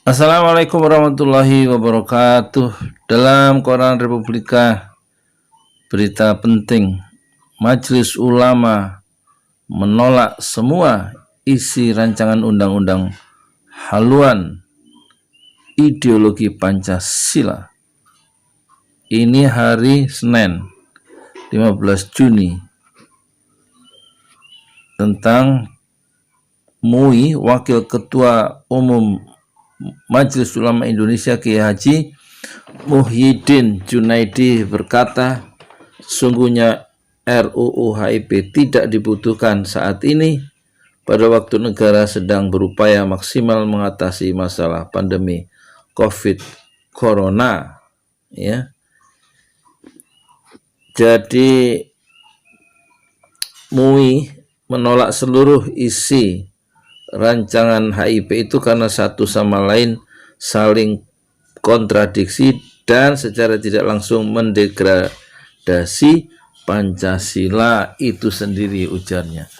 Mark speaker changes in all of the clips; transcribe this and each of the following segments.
Speaker 1: Assalamualaikum warahmatullahi wabarakatuh. Dalam Koran Republika, berita penting, Majelis Ulama menolak semua isi rancangan undang-undang haluan ideologi Pancasila. Ini hari Senin 15 Juni tentang MUI, Wakil Ketua Umum Majelis Ulama Indonesia Kiai Haji Muhyiddin Junaidi berkata, sungguhnya RUU HIP tidak dibutuhkan saat ini pada waktu negara sedang berupaya maksimal mengatasi masalah pandemi COVID Corona. Ya, jadi MUI menolak seluruh isi rancangan HIP itu karena satu sama lain saling kontradiksi dan secara tidak langsung mendegradasi Pancasila itu sendiri, ujarnya.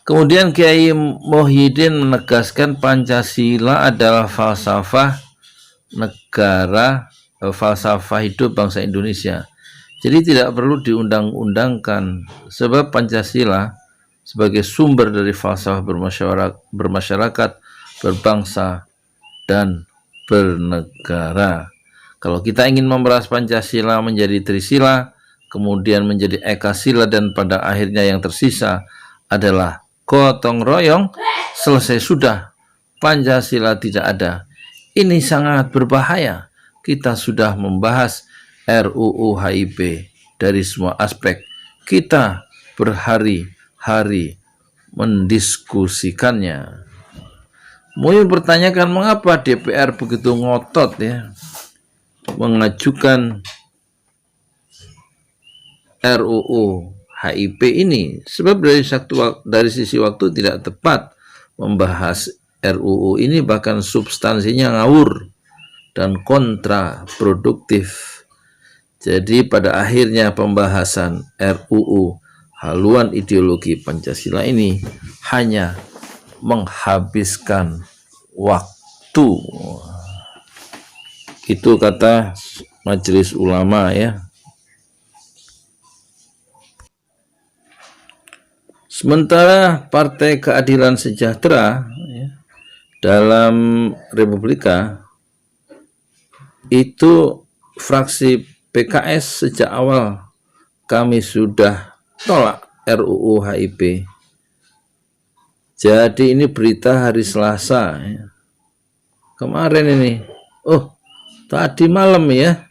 Speaker 1: Kemudian Kiai Muhyiddin menegaskan Pancasila adalah falsafah negara, falsafah hidup bangsa Indonesia. Jadi tidak perlu diundang-undangkan, sebab Pancasila sebagai sumber dari falsafah bermasyarakat, berbangsa, dan bernegara. Kalau kita ingin memeras Pancasila menjadi Trisila, kemudian menjadi Ekasila, dan pada akhirnya yang tersisa adalah gotong royong, selesai sudah, Pancasila tidak ada. Ini sangat berbahaya. Kita sudah membahas RUU HIP dari semua aspek. Kita berhari-hari mendiskusikannya. MUI bertanyakan mengapa DPR begitu ngotot ya mengajukan RUU HIP ini, sebab dari sisi waktu tidak tepat membahas RUU ini, bahkan substansinya ngawur dan kontraproduktif. Jadi pada akhirnya pembahasan RUU haluan ideologi Pancasila ini hanya menghabiskan waktu. Itu kata Majelis Ulama ya. Sementara Partai Keadilan Sejahtera ya, dalam Republika itu fraksi PKS sejak awal kami sudah tolak RUU HIP. Jadi ini berita hari Selasa ya. Kemarin ini, tadi malam ya,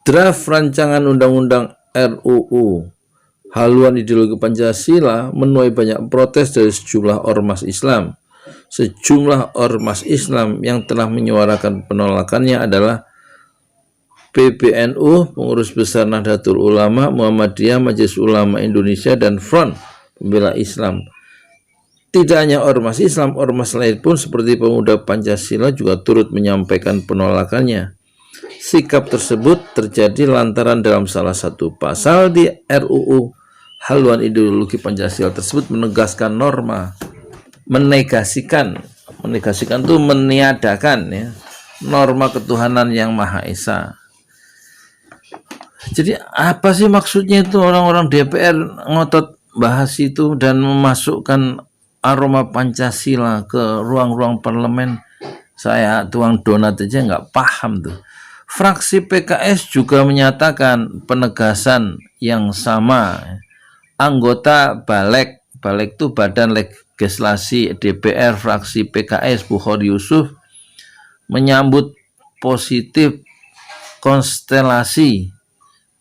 Speaker 1: draft rancangan undang-undang RUU haluan ideologi Pancasila menuai banyak protes dari sejumlah ormas Islam. Sejumlah ormas Islam yang telah menyuarakan penolakannya adalah PBNU, Pengurus Besar Nahdlatul Ulama, Muhammadiyah, Majelis Ulama Indonesia, dan Front Pembela Islam. Tidak hanya ormas Islam, ormas lain pun seperti Pemuda Pancasila juga turut menyampaikan penolakannya. Sikap tersebut terjadi lantaran dalam salah satu pasal di RUU haluan ideologi Pancasila tersebut menegaskan norma, menegasikan itu meniadakan ya, norma ketuhanan yang Maha Esa. Jadi apa sih maksudnya itu orang-orang DPR ngotot bahas itu dan memasukkan aroma Pancasila ke ruang-ruang parlemen? Saya tuang donat aja nggak paham tuh. Fraksi PKS juga menyatakan penegasan yang sama. Anggota Balek itu Badan Legislasi DPR fraksi PKS, Bukhari Yusuf, menyambut positif konstelasi.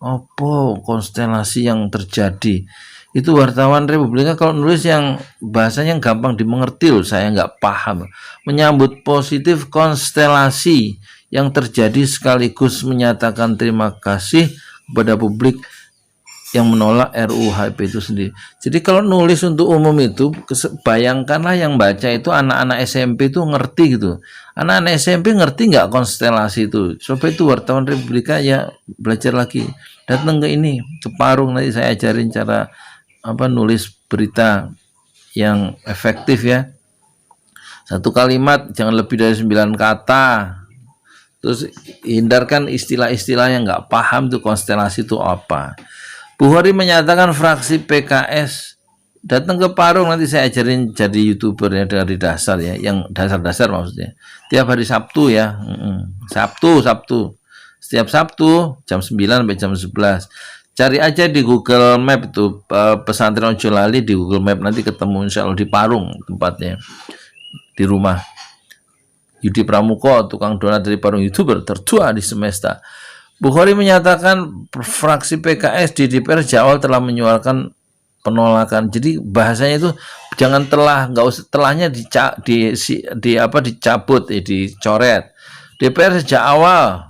Speaker 1: Apa konstelasi yang terjadi? Itu wartawan Republika kalau nulis yang bahasanya gampang dimengerti loh, saya nggak paham. Menyambut positif konstelasi yang terjadi sekaligus menyatakan terima kasih kepada publik yang menolak RUU HIP itu sendiri. Jadi kalau nulis untuk umum itu, bayangkanlah yang baca itu anak-anak SMP itu ngerti gitu. Anak-anak SMP ngerti nggak konstelasi itu? Coba itu wartawan Republika ya belajar lagi. Datang ke ini, ke Parung, nanti saya ajarin cara nulis berita yang efektif ya. Satu kalimat jangan lebih dari 9 kata. Terus hindarkan istilah-istilah yang nggak paham tuh konstelasi itu apa. Bukhari menyatakan fraksi PKS datang ke Parung, nanti saya ajarin jadi YouTuber ya dari dasar ya, yang dasar-dasar maksudnya. Tiap hari Sabtu ya. Sabtu. Setiap Sabtu jam 9 sampai jam 11. Cari aja di Google Map itu pesantren Ojo Lali di Google Map, nanti ketemu insya Allah di Parung tempatnya, di rumah Yudi Pramuko, tukang donat dari Parung, YouTuber tertua di semesta. Bukhari menyatakan fraksi PKS di DPR Jawa telah menyuarakan penolakan. Jadi bahasanya itu jangan telah, nggak usah telahnya dicabut, dicoret. DPR sejak awal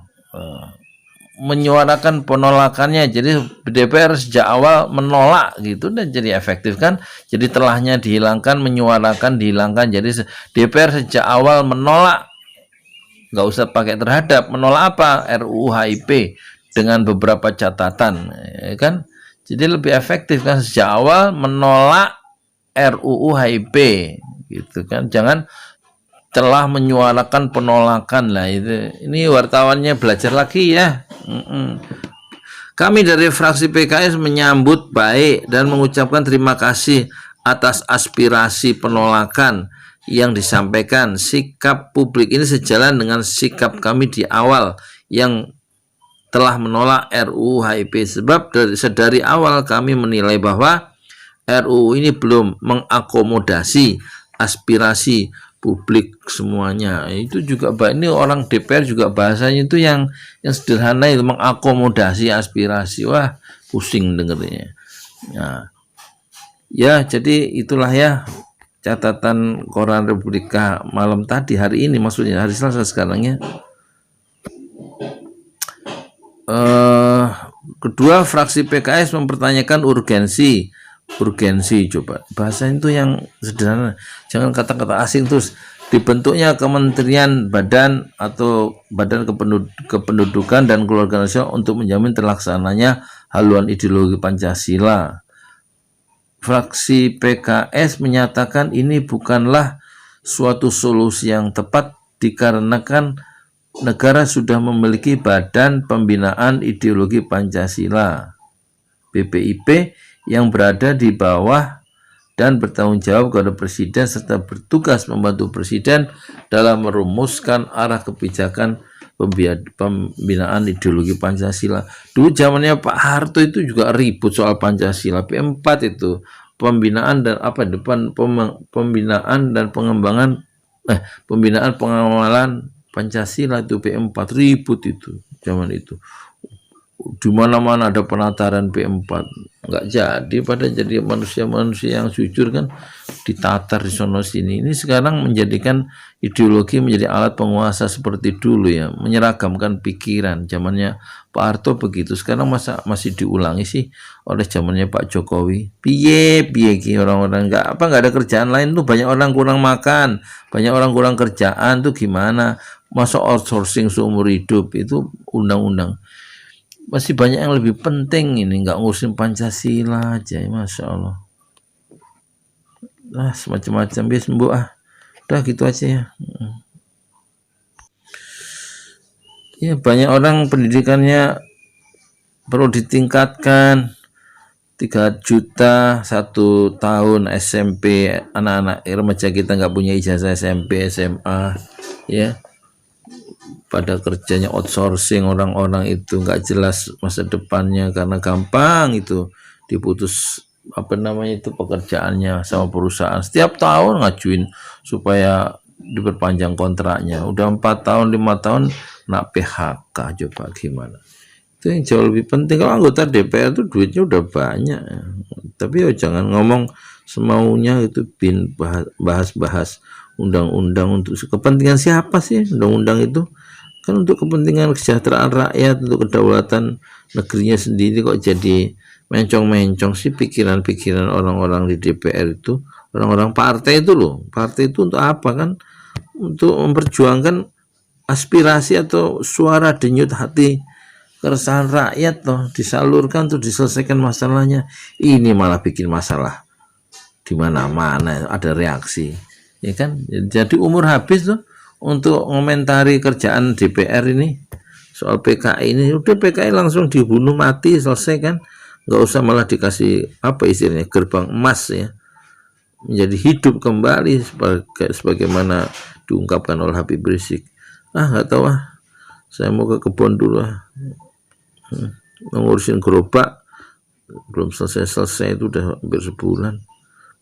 Speaker 1: menyuarakan penolakannya. Jadi DPR sejak awal menolak gitu, dan jadi efektif kan. Jadi telahnya dihilangkan, menyuarakan dihilangkan. Jadi DPR sejak awal menolak, nggak usah pakai terhadap. Menolak apa? RUU HIP dengan beberapa catatan, ya kan? Jadi lebih efektif kan, sejak awal menolak RUU HIP gitu kan. Jangan telah menyuarakan penolakan lah itu. Ini wartawannya belajar lagi ya. Kami dari fraksi PKS menyambut baik dan mengucapkan terima kasih atas aspirasi penolakan yang disampaikan. Sikap publik ini sejalan dengan sikap kami di awal yang telah menolak RUU HIP, sebab dari awal kami menilai bahwa RUU ini belum mengakomodasi aspirasi publik semuanya. Itu juga ini orang DPR juga bahasanya itu yang sederhana, itu mengakomodasi aspirasi. Wah, pusing dengernya. Nah, ya jadi itulah ya catatan Koran Republika malam tadi, hari ini maksudnya hari Selasa sekarang ya. Kedua, fraksi PKS mempertanyakan urgensi, coba bahasa itu yang sederhana, jangan kata-kata asing. Terus dibentuknya kementerian, badan atau badan kependudukan dan keluarga nasional untuk menjamin terlaksananya haluan ideologi Pancasila. Fraksi PKS menyatakan ini bukanlah suatu solusi yang tepat dikarenakan negara sudah memiliki Badan Pembinaan Ideologi Pancasila (BPIP) yang berada di bawah dan bertanggung jawab kepada Presiden serta bertugas membantu Presiden dalam merumuskan arah kebijakan pembinaan ideologi Pancasila. Dulu zamannya Pak Harto itu juga ribut soal Pancasila. P4 itu pembinaan dan pembinaan dan pengembangan pembinaan pengawalan Pancasila itu P4, ribut itu zaman itu. Di mana-mana ada penataran P4, nggak jadi, pada jadi manusia-manusia yang jujur kan ditatar di sono sini. Ini sekarang menjadikan ideologi menjadi alat penguasa seperti dulu ya, menyeragamkan pikiran. Zamannya Pak Harto begitu, sekarang masih diulangi sih oleh zamannya Pak Jokowi. Piye orang-orang nggak ada kerjaan lain tuh, banyak orang kurang makan, banyak orang kurang kerjaan tuh gimana? Masa outsourcing seumur hidup itu undang-undang. Masih banyak yang lebih penting, ini nggak ngurusin Pancasila aja, Masya Allah. Nah, semacam-macam biasa Bu udah gitu aja ya. Ya banyak orang pendidikannya perlu ditingkatkan. 3 juta 1 tahun SMP, anak-anak remaja kita nggak punya ijazah SMP, SMA ya, pada kerjanya outsourcing. Orang-orang itu nggak jelas masa depannya karena gampang itu diputus pekerjaannya sama perusahaan. Setiap tahun ngajuin supaya diperpanjang kontraknya, udah 4 tahun 5 tahun nak PHK. Coba gimana? Itu yang jauh lebih penting. Kalau anggota DPR itu duitnya udah banyak, tapi ya jangan ngomong semaunya itu, bahas undang-undang untuk kepentingan siapa sih? Undang-undang itu kan untuk kepentingan kesejahteraan rakyat, untuk kedaulatan negerinya sendiri. Kok jadi mencong-mencong sih pikiran-pikiran orang-orang di DPR itu, orang-orang partai itu loh. Partai itu untuk apa kan? Untuk memperjuangkan aspirasi atau suara denyut hati keresahan rakyat loh, disalurkan tuh, diselesaikan masalahnya. Ini malah bikin masalah di mana-mana ada reaksi. ya kan? Jadi umur habis tuh untuk ngomentari kerjaan DPR ini soal PKI ini. Udah PKI langsung dibunuh mati, selesai kan, nggak usah malah dikasih apa istilahnya gerbang emas ya, menjadi hidup kembali sebagaimana diungkapkan oleh Habib Rizik. Nggak tahu saya mau ke kebun dulu ngurusin gerobak, belum selesai itu udah hampir sebulan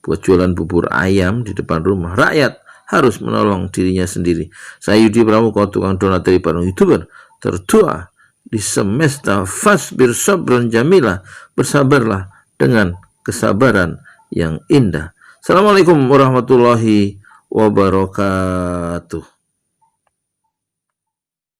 Speaker 1: buat jualan bubur ayam di depan rumah. Rakyat harus menolong dirinya sendiri. Saya Yudi Pramuka, tukang donat dari Bandung, YouTuber tertua di semesta. Fasbir sabran jamila, bersabarlah dengan kesabaran yang indah. Assalamualaikum warahmatullahi wabarakatuh.